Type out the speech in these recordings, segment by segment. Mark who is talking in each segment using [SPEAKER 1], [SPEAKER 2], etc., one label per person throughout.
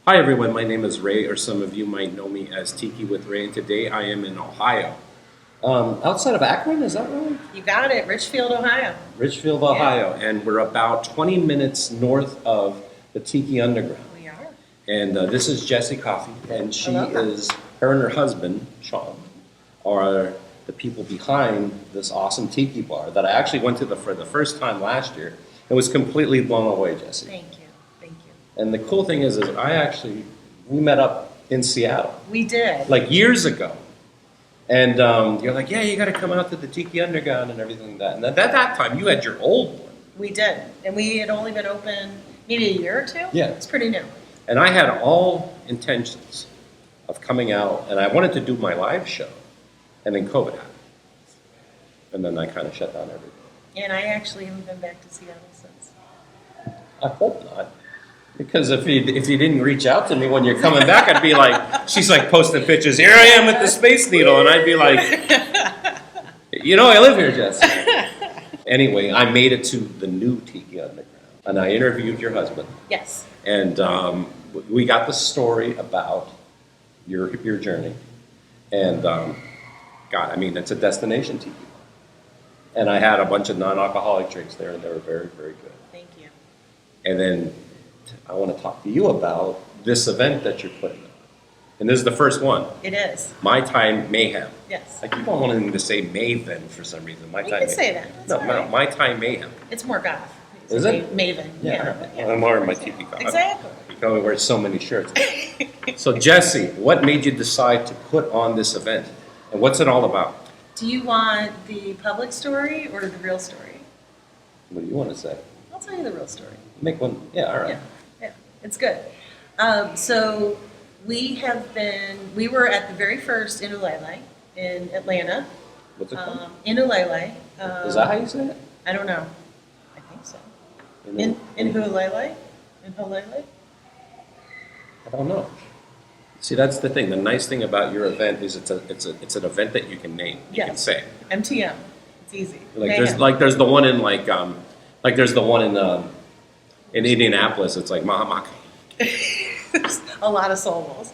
[SPEAKER 1] Hi everyone, my name is Ray, or some of you might know me as Tiki with Ray, and today I am in Ohio. Outside of Akron, is that right?
[SPEAKER 2] You got it, Richfield, Ohio.
[SPEAKER 1] Richfield, Ohio, and we're about 20 minutes north of the Tiki Underground.
[SPEAKER 2] We are.
[SPEAKER 1] And this is Jessie Coffee, and her and her husband, Sean, are the people behind this awesome Tiki bar that I actually went to for the first time last year and was completely blown away, Jessie.
[SPEAKER 2] Thank you.
[SPEAKER 1] And the cool thing is we met up in Seattle.
[SPEAKER 2] We did.
[SPEAKER 1] Like years ago. And you're like, yeah, you got to come out to the Tiki Underground and everything like that. And at that time, you had your old one.
[SPEAKER 2] We did. And we had only been open maybe a year or two.
[SPEAKER 1] Yeah.
[SPEAKER 2] It's pretty new.
[SPEAKER 1] And I had all intentions of coming out, and I wanted to do my live show. And then COVID happened. And then I kind of shut down everything.
[SPEAKER 2] And I actually haven't been back to Seattle since.
[SPEAKER 1] I hope not. Because if you didn't reach out to me when you're coming back, I'd be like, she's like posting pictures, here I am with the Space Needle, and I'd be like, I live here, Jess. Anyway, I made it to the new Tiki Underground, and I interviewed your husband.
[SPEAKER 2] Yes.
[SPEAKER 1] And we got the story about your journey, and it's a destination Tiki bar. And I had a bunch of non-alcoholic drinks there, and they were very, very good.
[SPEAKER 2] Thank you.
[SPEAKER 1] And then I want to talk to you about this event that you're putting on. And this is the first one.
[SPEAKER 2] It is.
[SPEAKER 1] Mai Tai Mayhem.
[SPEAKER 2] Yes.
[SPEAKER 1] I keep on wanting to say Maven for some reason.
[SPEAKER 2] You can say that. That's all right.
[SPEAKER 1] Mai Tai Mayhem.
[SPEAKER 2] It's more goth.
[SPEAKER 1] Is it?
[SPEAKER 2] Maven. Yeah.
[SPEAKER 1] I'm wearing my Tiki goth.
[SPEAKER 2] Exactly.
[SPEAKER 1] You can only wear so many shirts. So Jessie, what made you decide to put on this event? And what's it all about?
[SPEAKER 2] Do you want the public story or the real story?
[SPEAKER 1] What do you want to say?
[SPEAKER 2] I'll tell you the real story.
[SPEAKER 1] Make one. Yeah, all right.
[SPEAKER 2] Yeah, it's good. So we were at the very first Itinerary in Atlanta.
[SPEAKER 1] What's it called?
[SPEAKER 2] Itinerary.
[SPEAKER 1] Is that how you say it?
[SPEAKER 2] I don't know. I think so. In Hulele? In Hulele?
[SPEAKER 1] I don't know. See, that's the thing. The nice thing about your event is it's an event that you can name. You can say.
[SPEAKER 2] MTM. It's easy.
[SPEAKER 1] There's the one in there's the one in Indianapolis. It's like Mahamaka.
[SPEAKER 2] There's a lot of syllables.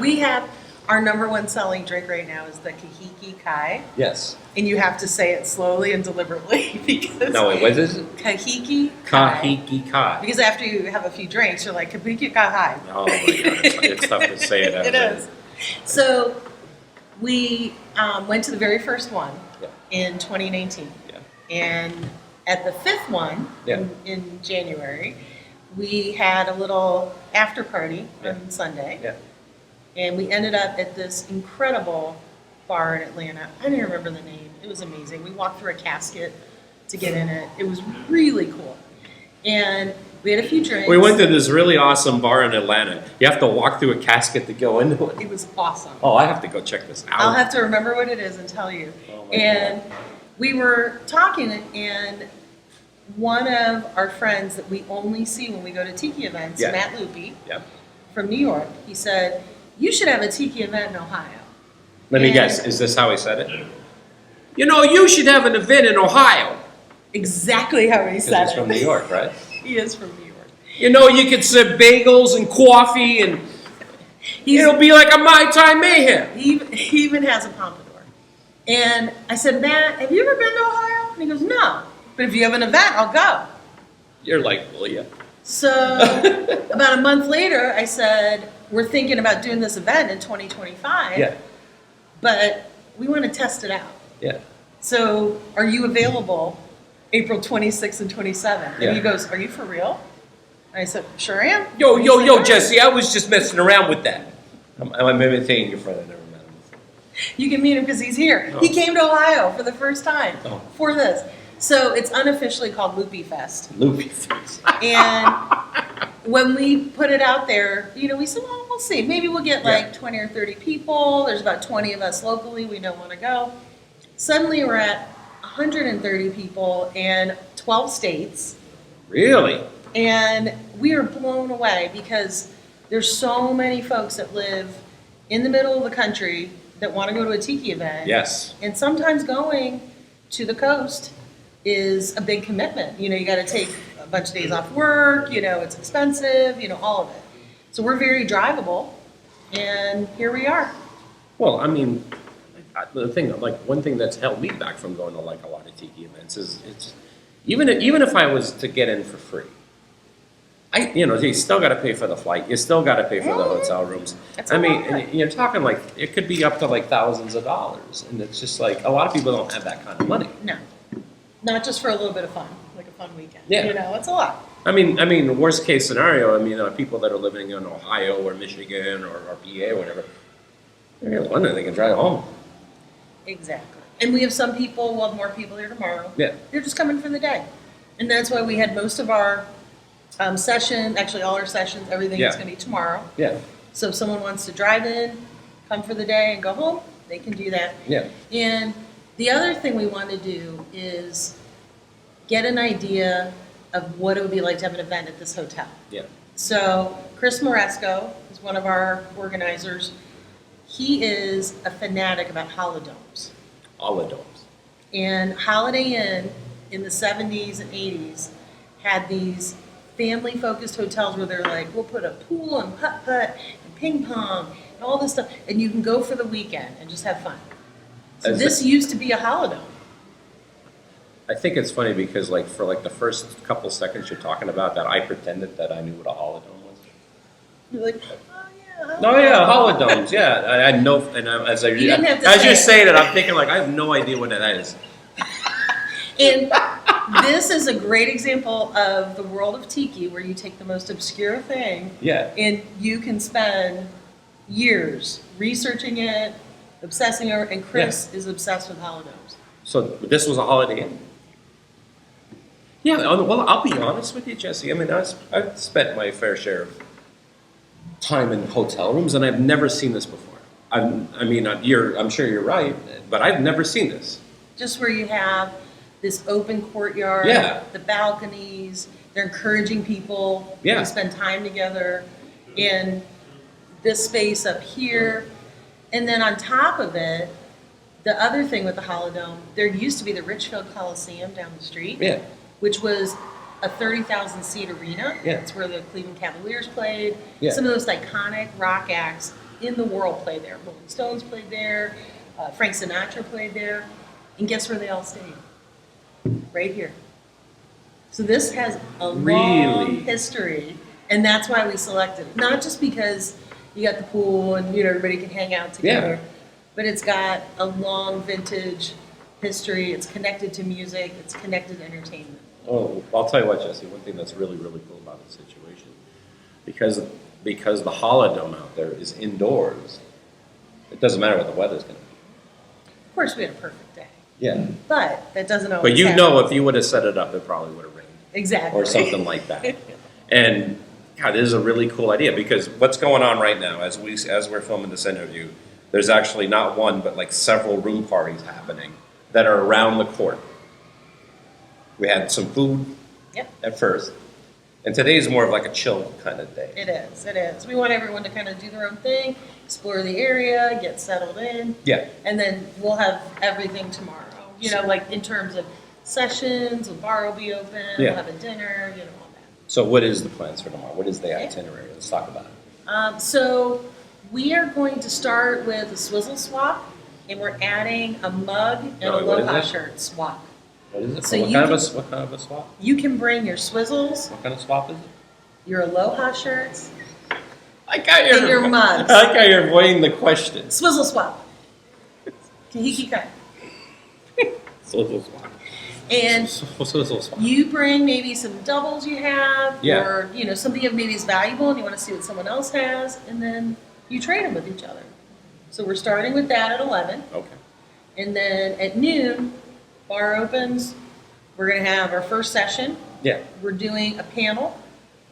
[SPEAKER 2] We have our number one selling drink right now is the Kahiki Kai.
[SPEAKER 1] Yes.
[SPEAKER 2] And you have to say it slowly and deliberately because.
[SPEAKER 1] No, wait, what is it?
[SPEAKER 2] Kahiki Kai.
[SPEAKER 1] Kahiki Kai.
[SPEAKER 2] Because after you have a few drinks, you're like Kahiki Kai.
[SPEAKER 1] Oh my God, it's tough to say it.
[SPEAKER 2] It is. So we went to the very first one in 2019.
[SPEAKER 1] Yeah.
[SPEAKER 2] And at the fifth one in January, we had a little after party on Sunday.
[SPEAKER 1] Yeah.
[SPEAKER 2] And we ended up at this incredible bar in Atlanta. I don't remember the name. It was amazing. We walked through a casket to get in it. It was really cool. And we had a few drinks.
[SPEAKER 1] We went to this really awesome bar in Atlanta. You have to walk through a casket to go into it.
[SPEAKER 2] It was awesome.
[SPEAKER 1] Oh, I have to go check this out.
[SPEAKER 2] I'll have to remember what it is and tell you.
[SPEAKER 1] Oh my
[SPEAKER 2] and
[SPEAKER 1] God.
[SPEAKER 2] We were talking, and one of our friends that we only see when we go to Tiki events, Matt Loopy from New York, he said, you should have a Tiki event in Ohio.
[SPEAKER 1] Let me guess, is this how he said it? You should have an event in Ohio.
[SPEAKER 2] Exactly how he said it.
[SPEAKER 1] He's from New York, right?
[SPEAKER 2] He is from New York.
[SPEAKER 1] You could serve bagels and coffee, and it'll be like a Mai Tai Mayhem.
[SPEAKER 2] He even has a pompadour. And I said, Matt, have you ever been to Ohio? And he goes, no. But if you have an event, I'll go.
[SPEAKER 1] You're like, will you?
[SPEAKER 2] So about a month later, I said, we're thinking about doing this event in 2025.
[SPEAKER 1] Yeah.
[SPEAKER 2] But we want to test it out.
[SPEAKER 1] Yeah.
[SPEAKER 2] So are you available April 26th and 27th? And
[SPEAKER 1] Yeah.
[SPEAKER 2] he goes, are you for real? And I said, sure am.
[SPEAKER 1] Yo, Jessie, I was just messing around with that. I'm imitating your friend. I never met him before.
[SPEAKER 2] You can meet him because he's here.
[SPEAKER 1] Oh.
[SPEAKER 2] He came to Ohio for the first time for this. So it's unofficially called Loopy Fest.
[SPEAKER 1] Loopy Fest.
[SPEAKER 2] And when we put it out there, we said, well, we'll see. Maybe we'll get like 20 or 30 people. There's about 20 of us locally. We don't want to go. Suddenly we're at 130 people in 12 states.
[SPEAKER 1] Really?
[SPEAKER 2] And we are blown away because there's so many folks that live in the middle of the country that want to go to a Tiki event.
[SPEAKER 1] Yes.
[SPEAKER 2] And sometimes going to the coast is a big commitment. You got to take bunch of days off work, it's expensive, all of it. So we're very drivable, and here we are.
[SPEAKER 1] Well, I mean, one thing that's held me back from going to like a lot of tiki events is it's even if I was to get in for free, you still got to pay for the flight. You still got to pay for the hotel rooms.
[SPEAKER 2] That's
[SPEAKER 1] I
[SPEAKER 2] a
[SPEAKER 1] mean,
[SPEAKER 2] lot.
[SPEAKER 1] and you're talking like it could be up to like thousands of dollars, and it's just like a lot of people don't have that kind of money.
[SPEAKER 2] No, not just for a little bit of fun, like a fun weekend.
[SPEAKER 1] Yeah.
[SPEAKER 2] It's a lot.
[SPEAKER 1] I mean, worst case scenario. I mean, people that are living in Ohio or Michigan or PA or whatever, they're in London. They can drive home.
[SPEAKER 2] Exactly. And we have some people, we'll have more people here tomorrow.
[SPEAKER 1] Yeah.
[SPEAKER 2] They're just coming for the day. And that's why we had most of our session, actually all our sessions, everything is going to be tomorrow.
[SPEAKER 1] Yeah.
[SPEAKER 2] So if someone wants to drive in, come for the day and go home, they can do that.
[SPEAKER 1] Yeah.
[SPEAKER 2] And the other thing we want to do is get an idea of what it would be like to have an event at this hotel.
[SPEAKER 1] Yeah.
[SPEAKER 2] So Chris Moresco is one of our organizers. He is a fanatic about holodomes.
[SPEAKER 1] Holodomes.
[SPEAKER 2] And Holiday Inn in the 70s and 80s had these family-focused hotels where they're like, we'll put a pool and putt-putt and ping pong and all this stuff, and you can go for the weekend and just have fun. So this used to be a holodome.
[SPEAKER 1] I think it's funny because for the first couple seconds you're talking about that, I pretended that I knew what a holodome was.
[SPEAKER 2] You're like, oh yeah.
[SPEAKER 1] Oh yeah, holodomes. Yeah, I had no. And as
[SPEAKER 2] You didn't have to
[SPEAKER 1] as
[SPEAKER 2] say
[SPEAKER 1] you're
[SPEAKER 2] it.
[SPEAKER 1] saying it, I'm thinking I have no idea what that is.
[SPEAKER 2] And this is a great example of the world of tiki, where you take the most obscure thing,
[SPEAKER 1] Yeah.
[SPEAKER 2] and you can spend years researching it, obsessing over. And Chris is obsessed with holodomes.
[SPEAKER 1] So this was a Holiday Inn. Yeah. Well, I'll be honest with you, Jesse. I mean, I've spent my fair share of time in hotel rooms, and I've never seen this before. I'm sure you're right, but I've never seen this.
[SPEAKER 2] Just where you have this open courtyard,
[SPEAKER 1] Yeah.
[SPEAKER 2] the balconies, they're encouraging people
[SPEAKER 1] Yeah.
[SPEAKER 2] to spend time together in this space up here. And then on top of it, the other thing with the Holodome, there used to be the Richfield Coliseum down the street,
[SPEAKER 1] Yeah.
[SPEAKER 2] which was a 30,000 seat arena.
[SPEAKER 1] Yeah.
[SPEAKER 2] It's where the Cleveland Cavaliers played.
[SPEAKER 1] Yeah.
[SPEAKER 2] Some of those iconic rock acts in the world played there. Rolling Stones played there. Frank Sinatra played there. And guess where they all stayed? Right here. So this has a long
[SPEAKER 1] Really?
[SPEAKER 2] history, and that's why we selected it. Not just because you got the pool and everybody can hang out together, but it's got a long vintage history. It's connected to music. It's connected to entertainment.
[SPEAKER 1] Oh, I'll tell you what, Jesse. One thing that's really, really cool about the situation, because the Holodome out there is indoors, it doesn't matter what the weather's going to be.
[SPEAKER 2] Of course, we had a perfect day,
[SPEAKER 1] Yeah.
[SPEAKER 2] but that doesn't always.
[SPEAKER 1] But you
[SPEAKER 2] happen.
[SPEAKER 1] know, if you would have set it up, it probably would have rained
[SPEAKER 2] Exactly.
[SPEAKER 1] or something like that. And God, this is a really cool idea because what's going on right now as we're filming this interview, there's actually not one but several room parties happening that are around the court. We had some food
[SPEAKER 2] Yep.
[SPEAKER 1] at first, and today's more of a chill kind of day.
[SPEAKER 2] It is. It is. We want everyone to kind of do their own thing, explore the area, get settled in.
[SPEAKER 1] Yeah.
[SPEAKER 2] And then we'll have everything tomorrow. In terms of sessions, the bar will be open,
[SPEAKER 1] Yeah.
[SPEAKER 2] we'll have a dinner, all that.
[SPEAKER 1] So what is the plans for tomorrow? What is the itinerary? Let's talk about it.
[SPEAKER 2] So we are going to start with a swizzle swap, and we're adding a mug and
[SPEAKER 1] Wait, what is
[SPEAKER 2] aloha
[SPEAKER 1] it?
[SPEAKER 2] shirt swap.
[SPEAKER 1] What is it?
[SPEAKER 2] So
[SPEAKER 1] what
[SPEAKER 2] you
[SPEAKER 1] kind
[SPEAKER 2] can-
[SPEAKER 1] of a swap?
[SPEAKER 2] You can bring your swizzles,
[SPEAKER 1] What kind of swap is it?
[SPEAKER 2] your aloha shirts,
[SPEAKER 1] I got
[SPEAKER 2] and your mugs.
[SPEAKER 1] I like how you're avoiding the question.
[SPEAKER 2] Swizzle swap. Kahiki kai.
[SPEAKER 1] Swizzle swap.
[SPEAKER 2] And
[SPEAKER 1] Swizzle swap.
[SPEAKER 2] you bring maybe some doubles you have,
[SPEAKER 1] Yeah.
[SPEAKER 2] or something that maybe is valuable and you want to see what someone else has, and then you trade them with each other. So we're starting with that at 11,
[SPEAKER 1] Okay.
[SPEAKER 2] and then at noon, bar opens. We're going to have our first session.
[SPEAKER 1] Yeah.
[SPEAKER 2] We're doing a panel,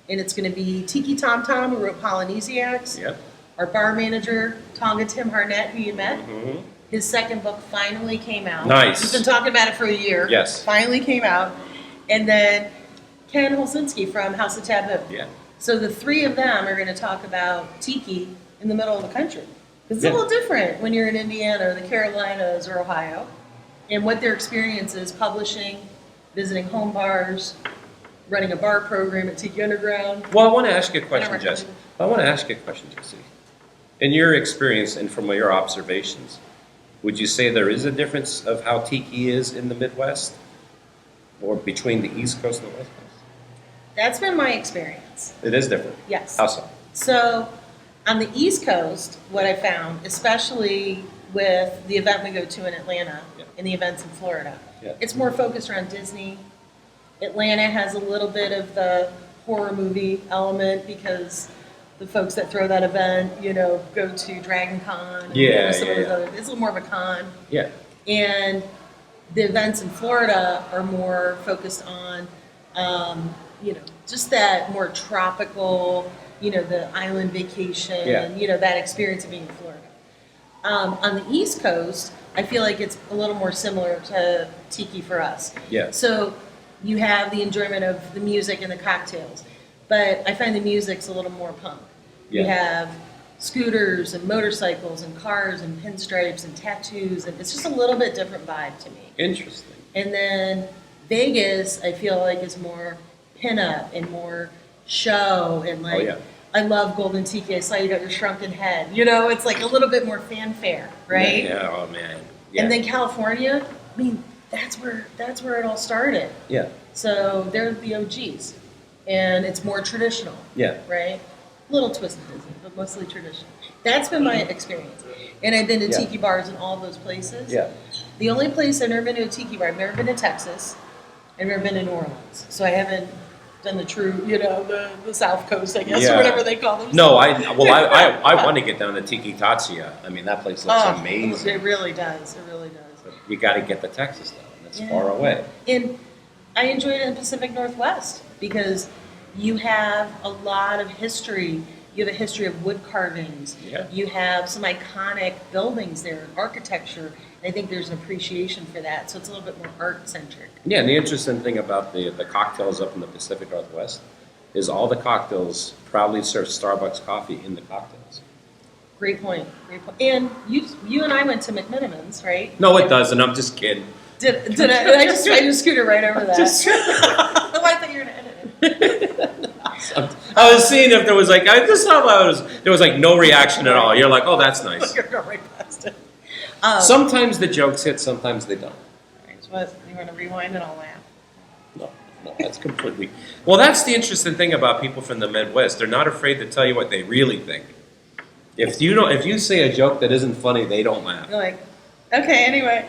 [SPEAKER 2] and it's going to be Tiki Tom Tom, who wrote Polynesiacs.
[SPEAKER 1] Yep.
[SPEAKER 2] Our bar manager, Tonga Tim Harnett, who you met.
[SPEAKER 1] Mm-hmm.
[SPEAKER 2] His second book finally came out.
[SPEAKER 1] Nice.
[SPEAKER 2] He's been talking about it for a year.
[SPEAKER 1] Yes.
[SPEAKER 2] Finally came out. And then Ken Holsinski from House of Taboo.
[SPEAKER 1] Yeah.
[SPEAKER 2] So the three of them are going to talk about tiki in the middle of the country. It's
[SPEAKER 1] Yeah.
[SPEAKER 2] a little different when you're in Indiana or the Carolinas or Ohio, and what their experience is publishing, visiting home bars, running a bar program at Tiki Underground.
[SPEAKER 1] Well, I want to ask you a
[SPEAKER 2] I
[SPEAKER 1] question,
[SPEAKER 2] don't
[SPEAKER 1] Jesse.
[SPEAKER 2] recommend
[SPEAKER 1] I want to ask you a question, Jesse. In your experience and from your observations, would you say there is a difference of how Tiki is in the Midwest or between the East Coast and the West Coast?
[SPEAKER 2] That's been my experience.
[SPEAKER 1] It is different.
[SPEAKER 2] Yes.
[SPEAKER 1] How so?
[SPEAKER 2] So on the East Coast, what I found, especially with the event we go to in Atlanta
[SPEAKER 1] Yeah.
[SPEAKER 2] and the events in Florida,
[SPEAKER 1] Yeah.
[SPEAKER 2] it's more focused around Disney. Atlanta has a little bit of the horror movie element because the folks that throw that event, go to Dragon Con. And
[SPEAKER 1] Yeah,
[SPEAKER 2] some of those
[SPEAKER 1] yeah.
[SPEAKER 2] other, it's a little more of a con.
[SPEAKER 1] Yeah.
[SPEAKER 2] And the events in Florida are more focused on, just that more tropical, the island vacation,
[SPEAKER 1] Yeah.
[SPEAKER 2] that experience of being in Florida. On the East Coast, I feel like it's a little more similar to Tiki for us.
[SPEAKER 1] Yeah.
[SPEAKER 2] So you have the enjoyment of the music and the cocktails, but I find the music's a little more punk. You
[SPEAKER 1] Yeah.
[SPEAKER 2] have scooters and motorcycles and cars and pinstripes and tattoos, and it's just a little bit different vibe to me.
[SPEAKER 1] Interesting.
[SPEAKER 2] And then Vegas, I feel like is more pinup and more show and like.
[SPEAKER 1] Oh, yeah.
[SPEAKER 2] I love Golden Tiki. I saw you got your shrunken head. It's like a little bit more fanfare, right?
[SPEAKER 1] Yeah. Oh man. Yeah.
[SPEAKER 2] And then California, I mean, that's where it all started.
[SPEAKER 1] Yeah.
[SPEAKER 2] So they're the OGs, and it's more traditional,
[SPEAKER 1] Yeah.
[SPEAKER 2] right? A little twisted, but mostly traditional. That's been my experience. And I've been to
[SPEAKER 1] Yeah.
[SPEAKER 2] tiki bars in all those places.
[SPEAKER 1] Yeah.
[SPEAKER 2] The only place I've never been to a tiki bar, I've never been to Texas. I've never been to New Orleans. So I haven't done the true, the South Coast, I guess,
[SPEAKER 1] Yeah.
[SPEAKER 2] or whatever they call them.
[SPEAKER 1] No, I want to get down to Tiki Tatsuya. I mean, that place looks amazing.
[SPEAKER 2] It really does. It really does.
[SPEAKER 1] You got to get the Texas down. It's
[SPEAKER 2] Yeah.
[SPEAKER 1] far away.
[SPEAKER 2] And I enjoyed it in the Pacific Northwest because you have a lot of history. You have a history of wood carvings.
[SPEAKER 1] Yeah.
[SPEAKER 2] You have some iconic buildings there, architecture. And I think there's an appreciation for that. So it's a little bit more art-centric.
[SPEAKER 1] Yeah, and the interesting thing about the cocktails up in the Pacific Northwest is all the cocktails proudly serve Starbucks coffee in the cocktails.
[SPEAKER 2] Great point. Great point. And you and I went to McMiniman's, right?
[SPEAKER 1] No, it doesn't. I'm just kidding.
[SPEAKER 2] Did I just scooted right over that? Oh, I thought you were going to edit it.
[SPEAKER 1] I was seeing if there was like, I just thought there was like no reaction at all. You're like, oh, that's nice.
[SPEAKER 2] You're going right past it.
[SPEAKER 1] Sometimes the jokes hit, sometimes they don't.
[SPEAKER 2] What, you want to rewind and I'll laugh?
[SPEAKER 1] No, that's completely. Well, that's the interesting thing about people from the Midwest. They're not afraid to tell you what they really think. If you say a joke that isn't funny, they don't laugh.
[SPEAKER 2] You're like, okay, anyway.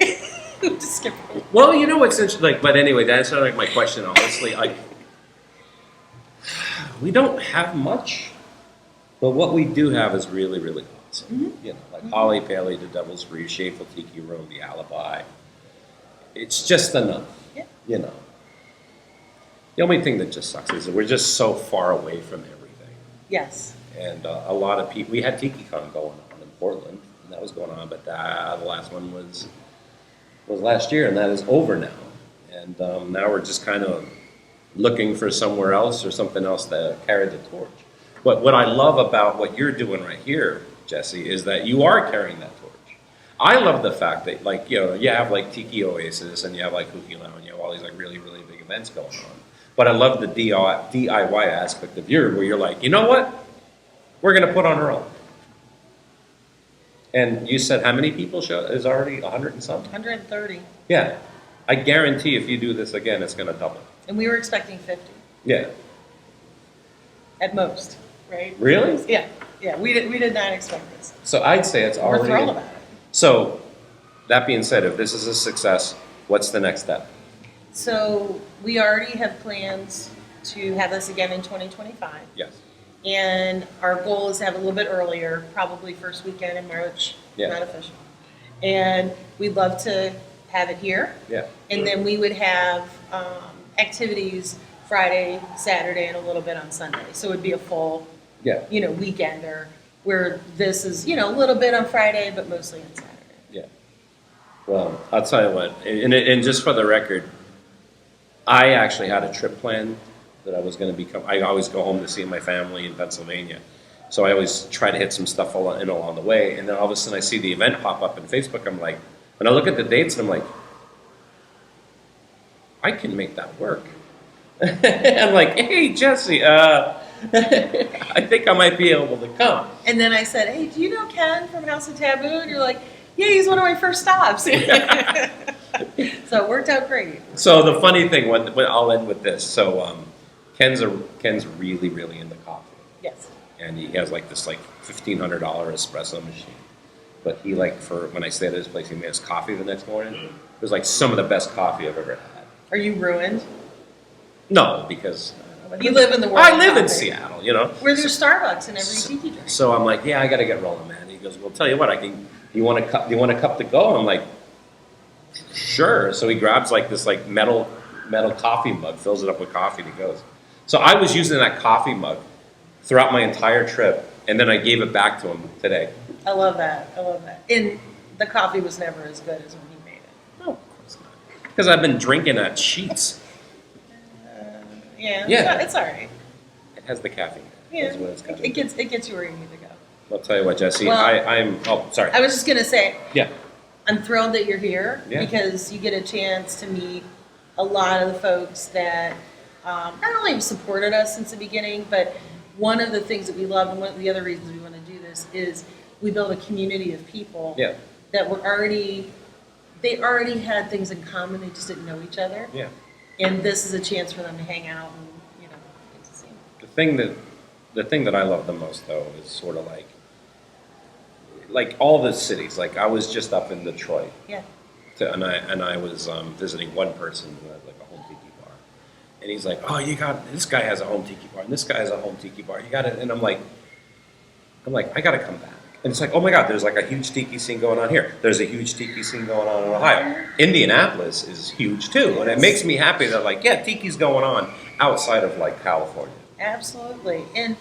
[SPEAKER 2] Just skip it.
[SPEAKER 1] Well, you know what's interesting, but anyway, that's not like my question. Honestly, we don't have much, but what we do have is really, really awesome.
[SPEAKER 2] Mm-hmm.
[SPEAKER 1] Like Holly Paley, the Devil's Free, Shameful Tiki Room, the Alibi. It's just enough.
[SPEAKER 2] Yeah.
[SPEAKER 1] The only thing that just sucks is that we're just so far away from everything.
[SPEAKER 2] Yes.
[SPEAKER 1] And a lot of people, we had TikiCon going on in Portland, and that was going on, but the last one was last year, and that is over now. And now we're just kind of looking for somewhere else or something else to carry the torch. But what I love about what you're doing right here, Jesse, is that you are carrying that torch. I love the fact that, you have like Tiki Oasis and you have like Kuki Lounge, you have all these like really, really big events going on. But I love the DIY aspect of where you're like, you know what? We're going to put on our own. And you said how many people show? Is already 100 and something?
[SPEAKER 2] 130.
[SPEAKER 1] Yeah. I guarantee if you do this again, it's going to double.
[SPEAKER 2] And we were expecting 50
[SPEAKER 1] Yeah.
[SPEAKER 2] at most, right?
[SPEAKER 1] Really?
[SPEAKER 2] Yeah. We did not expect this.
[SPEAKER 1] So I'd say it's already.
[SPEAKER 2] We're thrilled about it.
[SPEAKER 1] So, that being said, if this is a success, what's the next step?
[SPEAKER 2] So we already have plans to have this again in 2025.
[SPEAKER 1] Yes.
[SPEAKER 2] And our goal is to have a little bit earlier, probably first weekend in March,
[SPEAKER 1] Yeah.
[SPEAKER 2] not official. And we'd love to have it here.
[SPEAKER 1] Yeah.
[SPEAKER 2] And then we would have activities Friday, Saturday, and a little bit on Sunday. So it would be a full,
[SPEAKER 1] Yeah.
[SPEAKER 2] weekender where this is, a little bit on Friday, but mostly on Saturday.
[SPEAKER 1] Yeah. Well, I'll tell you what, and just for the record, I actually had a trip planned that I was going to become. I always go home to see my family in Pennsylvania. So I always try to hit some stuff along the way. And then all of a sudden I see the event pop up on Facebook. I'm like, when I look at the dates, I'm like, I can make that work. I'm like, hey, Jesse, I think I might be able to come.
[SPEAKER 2] And then I said, hey, do you know Ken from House of Taboo? And you're like, yeah, he's one of my first stops. So it worked out great.
[SPEAKER 1] So the funny thing, when I'll end with this. So Ken's really, really into coffee.
[SPEAKER 2] Yes.
[SPEAKER 1] And he has like this like $1,500 espresso machine. But he for when I stayed at his place, he made us coffee the next morning. It was like some of the best coffee I've ever had.
[SPEAKER 2] Are you ruined?
[SPEAKER 1] No, because
[SPEAKER 2] You live in the world.
[SPEAKER 1] I live in
[SPEAKER 2] coffee.
[SPEAKER 1] Seattle, you know.
[SPEAKER 2] Where there's Starbucks in every tiki drink.
[SPEAKER 1] So I'm like, yeah, I got to get rolling, man. He goes, well, tell you what, you want a cup to go? I'm like, sure. So he grabs like this like metal coffee mug, fills it up with coffee, and he goes. So I was using that coffee mug throughout my entire trip, and then I gave it back to him today.
[SPEAKER 2] I love that. And the coffee was never as good as when he made it.
[SPEAKER 1] No, of course not. Because I've been drinking at Sheets.
[SPEAKER 2] Yeah. It's all right.
[SPEAKER 1] It has the caffeine.
[SPEAKER 2] Yeah,
[SPEAKER 1] That's what it's got.
[SPEAKER 2] it gets you where you need to go.
[SPEAKER 1] I'll tell you what, Jesse.
[SPEAKER 2] Well,
[SPEAKER 1] sorry.
[SPEAKER 2] I was just gonna say,
[SPEAKER 1] Yeah.
[SPEAKER 2] I'm thrilled that you're here
[SPEAKER 1] Yeah.
[SPEAKER 2] because you get a chance to meet a lot of the folks that not only have supported us since the beginning, but one of the things that we love and one of the other reasons we want to do this is we build a community of people that were already had things in common. They just didn't know each other.
[SPEAKER 1] Yeah.
[SPEAKER 2] And this is a chance for them to hang out and get to see them.
[SPEAKER 1] The thing that I love the most, though, is sort of like all the cities. Like I was just up in Detroit.
[SPEAKER 2] Yeah.
[SPEAKER 1] And I was visiting one person who had like a home tiki bar, and he's like, "Oh, this guy has a home tiki bar, and this guy has a home tiki bar. You got it." And I'm like, I got to come back. And it's like, oh my God, there's like a huge tiki scene going on here. There's a huge tiki scene going on in Ohio. Indianapolis is huge too, and it makes me happy that tiki's going on outside of like California.
[SPEAKER 2] Absolutely. And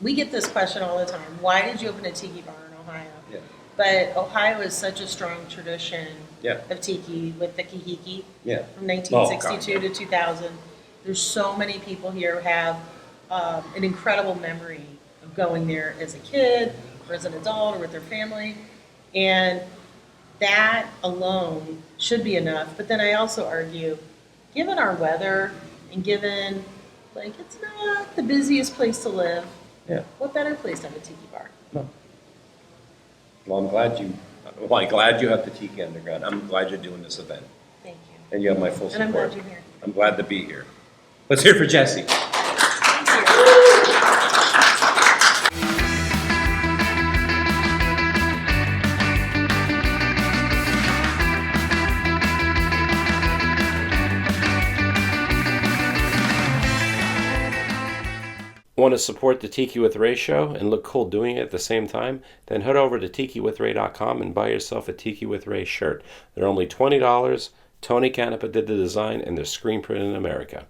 [SPEAKER 2] we get this question all the time. Why did you open a tiki bar in Ohio?
[SPEAKER 1] Yeah.
[SPEAKER 2] But Ohio is such a strong tradition of tiki with the kahiki from 1962 to 2000. There's so many people here who have an incredible memory of going there as a kid or as an adult or with their family. And that alone should be enough. But then I also argue, given our weather and given it's not the busiest place to live, what better place to have a tiki bar?
[SPEAKER 1] No. Well, I'm glad you have the Tiki Underground. I'm glad you're doing this event.
[SPEAKER 2] Thank you.
[SPEAKER 1] And you have my full support.
[SPEAKER 2] And I'm glad you're here.
[SPEAKER 1] I'm glad to be here. Let's hear it for Jesse.
[SPEAKER 2] Thank you.
[SPEAKER 3] Want to support the Tiki with Ray show and look cool doing it at the same time? Then head over to tikiwithray.com and buy yourself a Tiki with Ray shirt. They're only $20. Tony Canapa did the design and they're screen printed in America.